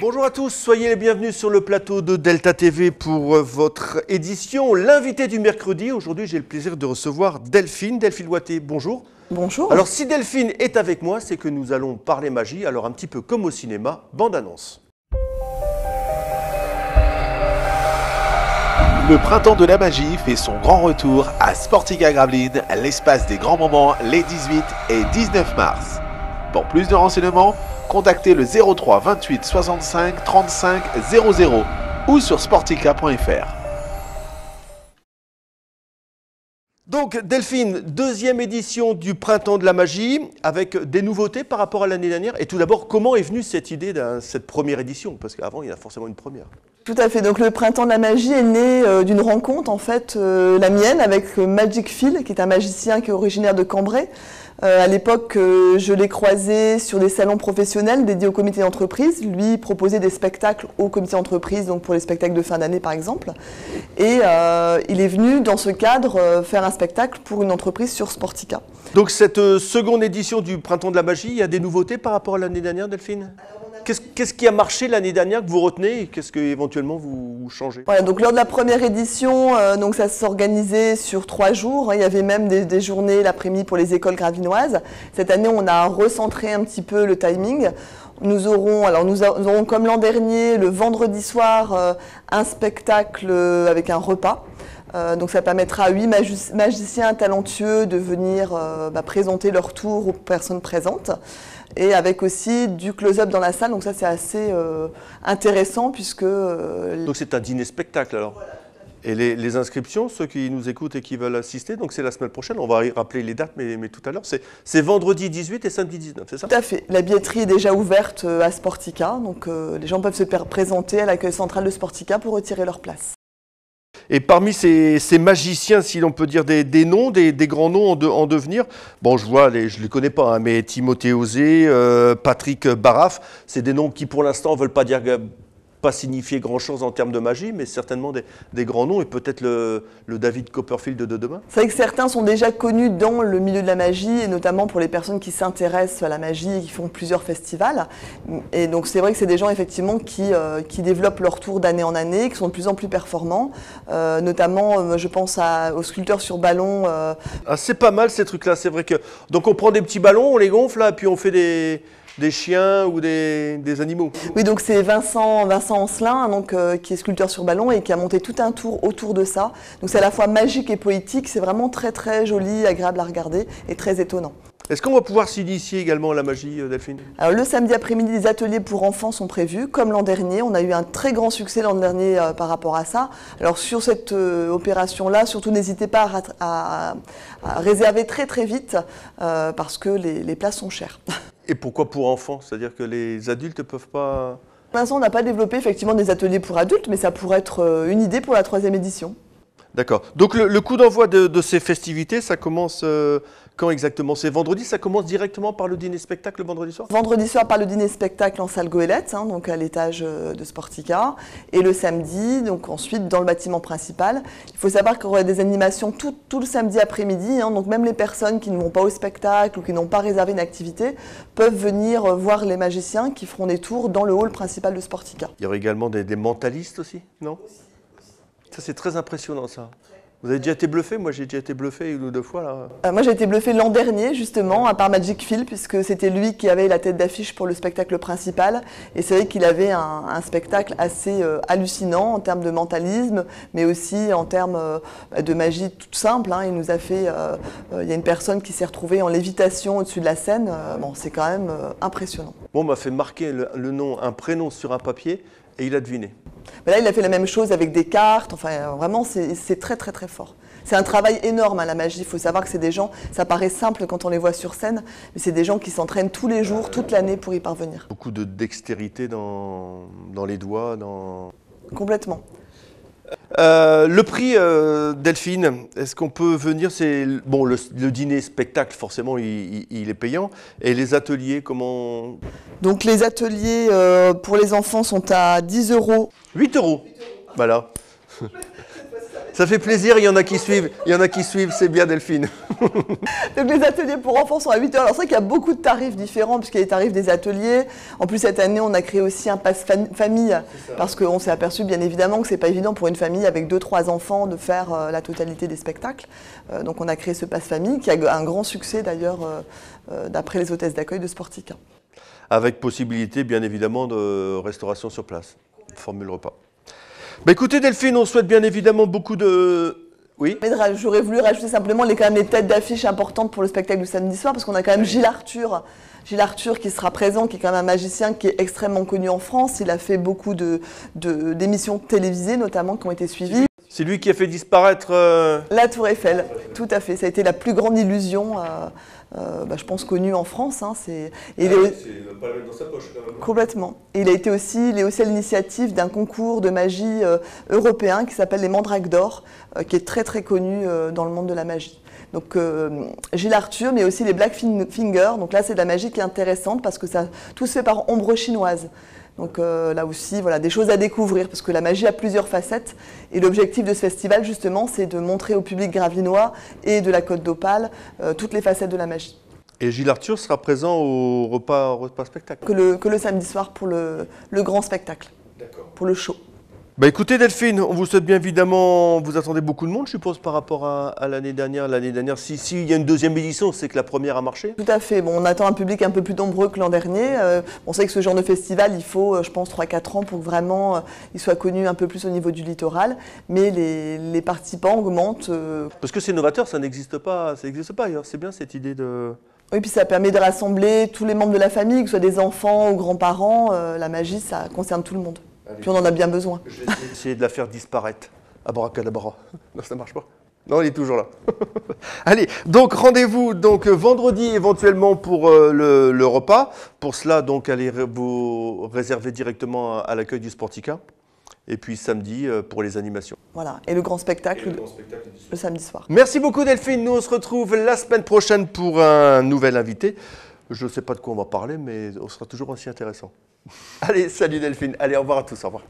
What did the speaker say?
Bonjour à tous, soyez les bienvenus sur le plateau de Delta TV pour votre édition. L'invité du mercredi, aujourd'hui j'ai le plaisir de recevoir Delphine Watté. Bonjour. Bonjour. Alors si Delphine est avec moi, c'est que nous allons parler magie, alors un petit peu comme au cinéma, bande-annonce. Le printemps de la magie fait son grand retour à Sportica Gravelines, l'espace des grands moments les 18 et 19 mars. Pour plus de renseignements, contactez le 03 28 65 35 00 ou sur sportica.fr. Donc Delphine, deuxième édition du printemps de la magie avec des nouveautés par rapport à l'année dernière. Et tout d'abord, comment est venue cette idée de cette première édition? Parce qu'avant, il y a forcément une première. Tout à fait. Donc le printemps de la magie est né d'une rencontre, en fait, la mienne, avec Magic Phil, qui est un magicien qui est originaire de Cambrai. À l'époque, je l'ai croisé sur des salons professionnels dédiés au comité d'entreprise. Lui proposait des spectacles au comité d'entreprise, donc pour les spectacles de fin d'année par exemple. Et il est venu dans ce cadre faire un spectacle pour une entreprise sur Sportica. Donc cette seconde édition du printemps de la magie, il y a des nouveautés par rapport à l'année dernière, Delphine? Qu'est-ce qui a marché l'année dernière que vous retenez et qu'est-ce que éventuellement vous changez? Voilà, donc lors de la première édition, donc ça s'organisait sur 3 jours. Il y avait même des journées l'après-midi pour les écoles gravinoises. Cette année, on a recentré un petit peu le timing. Nous aurons comme l'an dernier, le vendredi soir, un spectacle avec un repas. Donc ça permettra à 8 magiciens talentueux de venir présenter leur tour aux personnes présentes. Et avec aussi du close-up dans la salle, donc ça c'est assez intéressant puisque... Donc c'est un dîner-spectacle alors. Voilà. Et les inscriptions, ceux qui nous écoutent et qui veulent assister, donc c'est la semaine prochaine, on va rappeler les dates, mais tout à l'heure, c'est vendredi 18 et samedi 19, c'est ça? Tout à fait. La billetterie est déjà ouverte à Sportica, donc les gens peuvent se présenter à l'accueil central de Sportica pour retirer leur place. Et parmi ces magiciens, si l'on peut dire des noms, des grands noms en devenir, bon, je ne les connais pas, hein, mais Timothée Osé, Patrick Baraf, c'est des noms qui pour l'instant ne veulent pas signifier grand-chose en termes de magie, mais certainement des grands noms, et peut-être le David Copperfield de demain. C'est vrai que certains sont déjà connus dans le milieu de la magie, et notamment pour les personnes qui s'intéressent à la magie et qui font plusieurs festivals. Et donc c'est vrai que c'est des gens effectivement qui développent leur tour d'année en année, qui sont de plus en plus performants. Notamment, je pense aux sculpteurs sur ballon. Ah, c'est pas mal ces trucs-là, c'est vrai que... Donc on prend des petits ballons, on les gonfle, là, puis on fait des chiens ou des animaux. Oui, donc c'est Vincent Ancelin, donc, qui est sculpteur sur ballon et qui a monté tout un tour autour de ça. Donc c'est à la fois magique et poétique, c'est vraiment très très joli, agréable à regarder et très étonnant. Est-ce qu'on va pouvoir s'initier également à la magie, Delphine? Alors, le samedi après-midi, des ateliers pour enfants sont prévus, comme l'an dernier. On a eu un très grand succès l'an dernier par rapport à ça. Alors sur cette opération-là, surtout n'hésitez pas à réserver très très vite parce que les places sont chères. Et pourquoi pour enfants? C'est-à-dire que les adultes ne peuvent pas... Pour l'instant, on n'a pas développé effectivement des ateliers pour adultes, mais ça pourrait être une idée pour la 3e édition. D'accord. Donc le coup d'envoi de ces festivités, ça commence quand exactement? C'est vendredi, ça commence directement par le dîner-spectacle le vendredi soir? Vendredi soir par le dîner-spectacle en salle Goélette, hein, donc à l'étage de Sportica. Et le samedi, donc ensuite dans le bâtiment principal. Il faut savoir qu'il y aura des animations tout le samedi après-midi, hein, donc même les personnes qui ne vont pas au spectacle ou qui n'ont pas réservé une activité peuvent venir voir les magiciens qui feront des tours dans le hall principal de Sportica. Il y aura également des mentalistes aussi, non? Ça, c'est très impressionnant, ça. Vous avez déjà été bluffé? Moi, j'ai déjà été bluffé 1 ou 2 fois, là. Moi, j'ai été bluffé l'an dernier, justement, à part Magic Phil, puisque c'était lui qui avait la tête d'affiche pour le spectacle principal. Et c'est vrai qu'il avait un spectacle assez hallucinant en termes de mentalisme, mais aussi en termes de magie toute simple. Hein. Il nous a fait... il y a une personne qui s'est retrouvée en lévitation au-dessus de la scène. Bon, c'est quand même impressionnant. Bon, on m'a fait marquer le nom, un prénom sur un papier, et il a deviné. Mais là, il a fait la même chose avec des cartes. Enfin, vraiment, c'est très, très, très fort. C'est un travail énorme, hein, la magie. Il faut savoir que c'est des gens, ça paraît simple quand on les voit sur scène, mais c'est des gens qui s'entraînent tous les jours, toute l'année pour y parvenir. Beaucoup de dextérité dans les doigts, Complètement. Le prix, Delphine, est-ce qu'on peut venir? Bon, le dîner-spectacle, forcément, il est payant. Et les ateliers, comment? Donc les ateliers pour les enfants sont à 10 €. 8 €. Voilà. Ça fait plaisir, il y en a qui suivent, c'est bien Delphine. Donc les ateliers pour enfants sont à 8 heures. Alors c'est vrai qu'il y a beaucoup de tarifs différents puisqu'il y a les tarifs des ateliers. En plus cette année on a créé aussi un pass famille parce qu'on s'est aperçu bien évidemment que c'est pas évident pour une famille avec 2-3 enfants de faire la totalité des spectacles. Donc on a créé ce pass famille qui a un grand succès d'ailleurs d'après les hôtesses d'accueil de Sportica. Avec possibilité bien évidemment de restauration sur place, formule repas. Bah écoutez Delphine, on souhaite bien évidemment beaucoup de... Oui. J'aurais voulu rajouter simplement quand même les têtes d'affiche importantes pour le spectacle du samedi soir, parce qu'on a quand même Gilles Arthur qui sera présent, qui est quand même un magicien qui est extrêmement connu en France. Il a fait beaucoup d'émissions télévisées notamment qui ont été suivies. C'est lui qui a fait disparaître... La Tour Eiffel, tout à fait. Ça a été la plus grande illusion, je pense, connue en France. Hein. Il ne pas le mettre dans sa poche quand même. Complètement. Et il est aussi à l'initiative d'un concours de magie européen qui s'appelle les Mandraques d'Or, qui est très très connu dans le monde de la magie. Donc Gilles Arthur, mais aussi les Black Finger. Donc là, c'est de la magie qui est intéressante parce que tout se fait par ombre chinoise. Donc là aussi, voilà, des choses à découvrir parce que la magie a plusieurs facettes. Et l'objectif de ce festival, justement, c'est de montrer au public gravinois et de la Côte d'Opale toutes les facettes de la magie. Et Gilles Arthur sera présent au repas spectacle que le samedi soir pour le grand spectacle, pour le show. Bah écoutez Delphine, on vous souhaite bien évidemment, vous attendez beaucoup de monde je suppose par rapport à l'année dernière. L'année dernière, s'il y a une deuxième édition, c'est que la première a marché? Tout à fait, bon, on attend un public un peu plus nombreux que l'an dernier. On sait que ce genre de festival, il faut, je pense, 3-4 ans pour que vraiment il soit connu un peu plus au niveau du littoral. Mais les participants augmentent. Parce que c'est novateur, ça n'existe pas ailleurs, c'est bien cette idée de... Oui, puis ça permet de rassembler tous les membres de la famille, que ce soit des enfants ou grands-parents. La magie, ça concerne tout le monde. Puis on en a bien besoin. Je vais essayer de la faire disparaître. Abracadabra. Non, ça marche pas. Non, il est toujours là. Allez, donc rendez-vous vendredi éventuellement pour le repas. Pour cela, donc, allez vous réserver directement à l'accueil du Sportica. Et puis samedi pour les animations. Voilà, et le grand spectacle, le samedi soir. Merci beaucoup Delphine. Nous on se retrouve la semaine prochaine pour un nouvel invité. Je ne sais pas de quoi on va parler, mais on sera toujours aussi intéressant. Allez, salut Delphine. Allez, au revoir à tous. Au revoir.